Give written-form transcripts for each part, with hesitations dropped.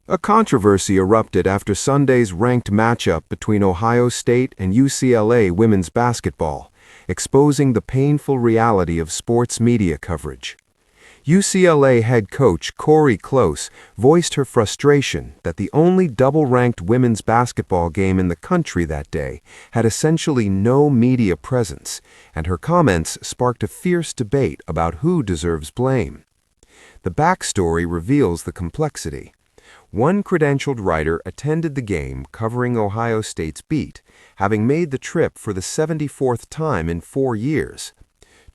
A controversy erupted after Sunday's ranked matchup between Ohio State and UCLA women's basketball, exposing the painful reality of sports media coverage. UCLA head coach Cori Close voiced her frustration that the only double-ranked women's basketball game in the country that day had essentially no media presence, and her comments sparked a fierce debate about who deserves blame. The backstory reveals the complexity. One credentialed writer attended the game covering Ohio State's beat, having made the trip for the 74th time in 4 years.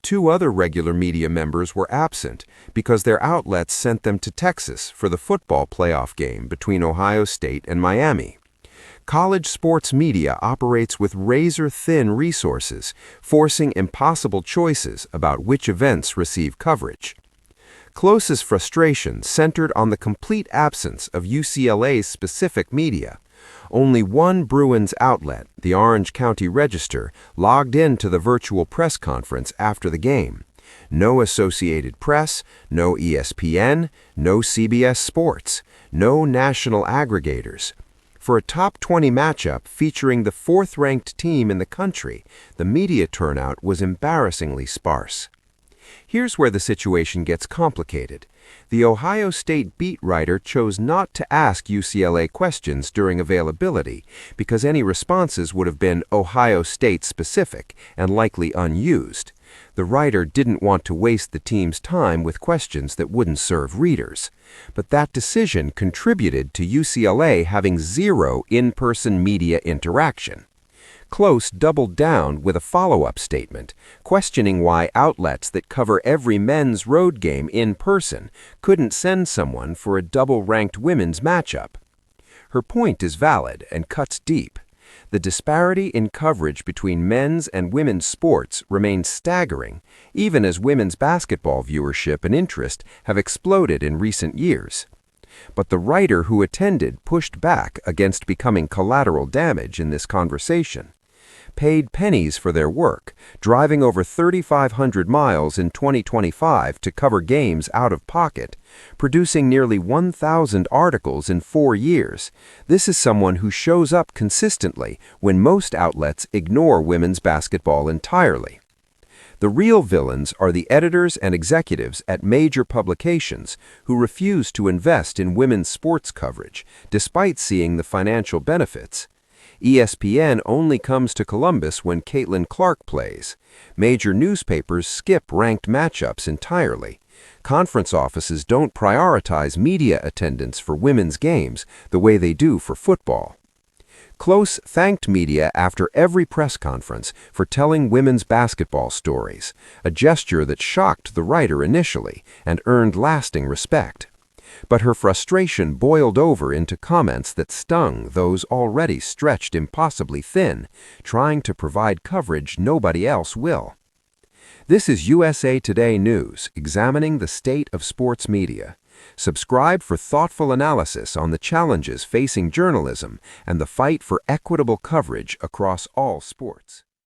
Two other regular media members were absent because their outlets sent them to Texas for the football playoff game between Ohio State and Miami. College sports media operates with razor-thin resources, forcing impossible choices about which events receive coverage. Close's frustration centered on the complete absence of UCLA's specific media. Only one Bruins outlet, the Orange County Register, logged into the virtual press conference after the game. No Associated Press, no ESPN, no CBS Sports, no national aggregators. For a top 20 matchup featuring the fourth-ranked team in the country, the media turnout was embarrassingly sparse. Here's where the situation gets complicated. The Ohio State beat writer chose not to ask UCLA questions during availability because any responses would have been Ohio State-specific and likely unused. The writer didn't want to waste the team's time with questions that wouldn't serve readers. But that decision contributed to UCLA having zero in-person media interaction. Close doubled down with a follow-up statement, questioning why outlets that cover every men's road game in person couldn't send someone for a double-ranked women's matchup. Her point is valid and cuts deep. The disparity in coverage between men's and women's sports remains staggering, even as women's basketball viewership and interest have exploded in recent years. But the writer who attended pushed back against becoming collateral damage in this conversation. Paid pennies for their work, driving over 3,500 miles in 2025 to cover games out of pocket, producing nearly 1,000 articles in 4 years. This is someone who shows up consistently when most outlets ignore women's basketball entirely. The real villains are the editors and executives at major publications who refuse to invest in women's sports coverage, despite seeing the financial benefits. ESPN only comes to Columbus when Caitlin Clark plays. Major newspapers skip ranked matchups entirely. Conference offices don't prioritize media attendance for women's games the way they do for football. Close thanked media after every press conference for telling women's basketball stories, a gesture that shocked the writer initially and earned lasting respect. But her frustration boiled over into comments that stung those already stretched impossibly thin, trying to provide coverage nobody else will. This is USA Today News, examining the state of sports media. Subscribe for thoughtful analysis on the challenges facing journalism and the fight for equitable coverage across all sports.